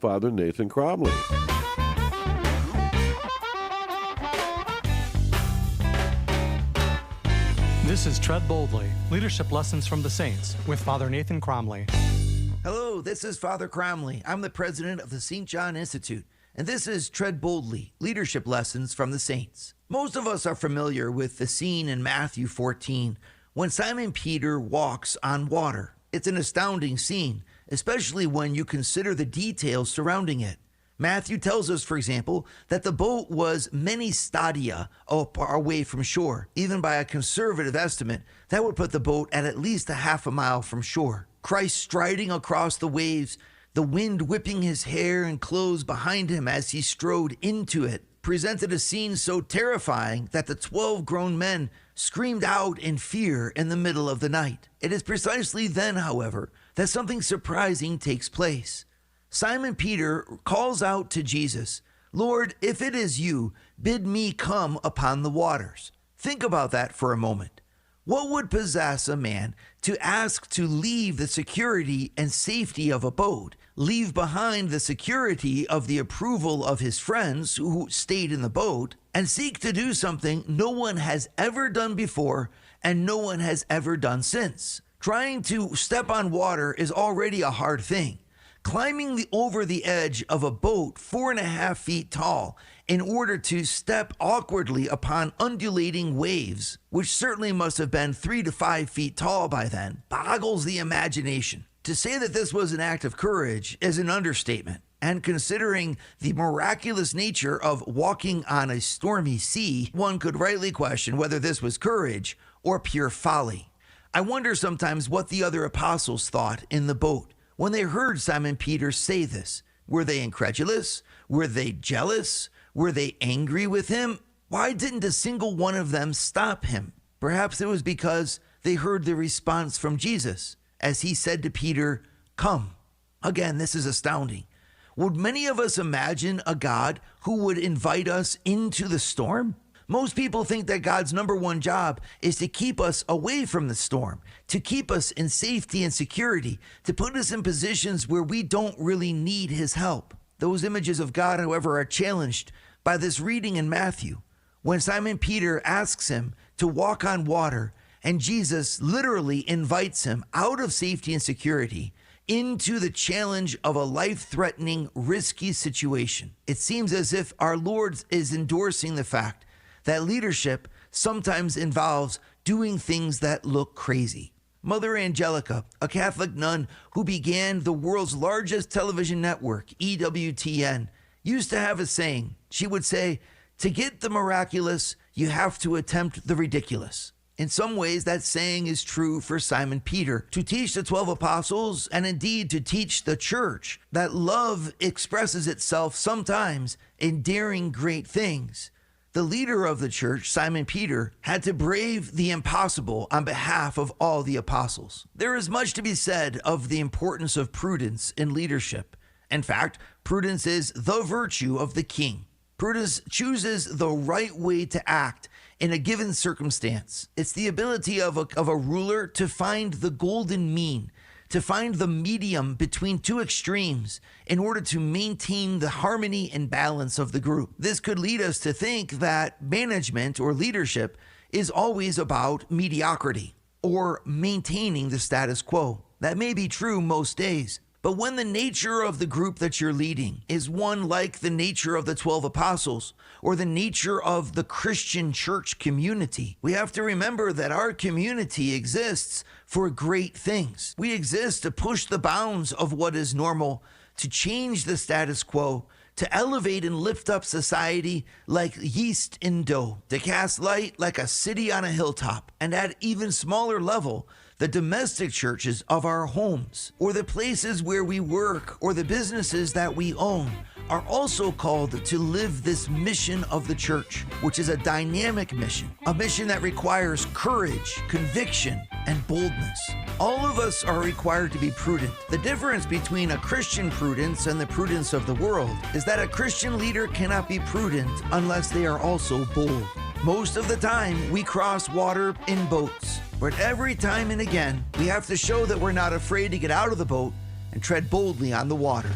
Father Nathan Cromly. This is Tread Boldly, Leadership Lessons from the Saints, with Father Nathan Cromly. Hello, this is Father Cromly. I'm the president of the St. John Institute, and this is Tread Boldly, Leadership Lessons from the Saints. Most of us are familiar with the scene in Matthew 14 when Simon Peter walks on water. It's an astounding scene, especially when you consider the details surrounding it. Matthew tells us, for example, that the boat was many stadia away from shore. Even by a conservative estimate, that would put the boat at least a half a mile from shore. Christ striding across the waves, the wind whipping his hair and clothes behind him as he strode into it, presented a scene so terrifying that the 12 grown men screamed out in fear in the middle of the night. It is precisely then, however, that something surprising takes place. Simon Peter calls out to Jesus, "Lord, if it is you, bid me come upon the waters." Think about that for a moment. What would possess a man to ask to leave the security and safety of a boat, leave behind the security of the approval of his friends who stayed in the boat, and seek to do something no one has ever done before and no one has ever done since? Trying to step on water is already a hard thing. Climbing over the edge of a boat 4.5 feet tall in order to step awkwardly upon undulating waves, which certainly must have been 3 to 5 feet tall by then, boggles the imagination. To say that this was an act of courage is an understatement, and considering the miraculous nature of walking on a stormy sea, one could rightly question whether this was courage or pure folly. I wonder sometimes what the other apostles thought in the boat when they heard Simon Peter say this. Were they incredulous? Were they jealous? Were they angry with him? Why didn't a single one of them stop him? Perhaps it was because they heard the response from Jesus as he said to Peter, "Come." Again, this is astounding. Would many of us imagine a God who would invite us into the storm? Most people think that God's number one job is to keep us away from the storm, to keep us in safety and security, to put us in positions where we don't really need his help. Those images of God, however, are challenged by this reading in Matthew, when Simon Peter asks him to walk on water, and Jesus literally invites him out of safety and security into the challenge of a life-threatening, risky situation. It seems as if our Lord is endorsing the fact that leadership sometimes involves doing things that look crazy. Mother Angelica, a Catholic nun who began the world's largest television network, EWTN, used to have a saying. She would say, "To get the miraculous, you have to attempt the ridiculous." In some ways, that saying is true for Simon Peter. To teach the 12 apostles, and indeed to teach the church, that love expresses itself sometimes in daring great things. The leader of the church, Simon Peter, had to brave the impossible on behalf of all the apostles. There is much to be said of the importance of prudence in leadership. In fact, prudence is the virtue of the king. Prudence chooses the right way to act in a given circumstance. It's the ability of a ruler to find the golden mean, to find the medium between two extremes in order to maintain the harmony and balance of the group. This could lead us to think that management or leadership is always about mediocrity or maintaining the status quo. That may be true most days. But when the nature of the group that you're leading is one like the nature of the 12 apostles or the nature of the Christian church community, we have to remember that our community exists for great things. We exist to push the bounds of what is normal, to change the status quo, to elevate and lift up society like yeast in dough, to cast light like a city on a hilltop, and at even smaller level, the domestic churches of our homes, or the places where we work, or the businesses that we own, are also called to live this mission of the church, which is a dynamic mission, a mission that requires courage, conviction, and boldness. All of us are required to be prudent. The difference between a Christian prudence and the prudence of the world is that a Christian leader cannot be prudent unless they are also bold. Most of the time, we cross water in boats, but every time and again, we have to show that we're not afraid to get out of the boat and tread boldly on the water.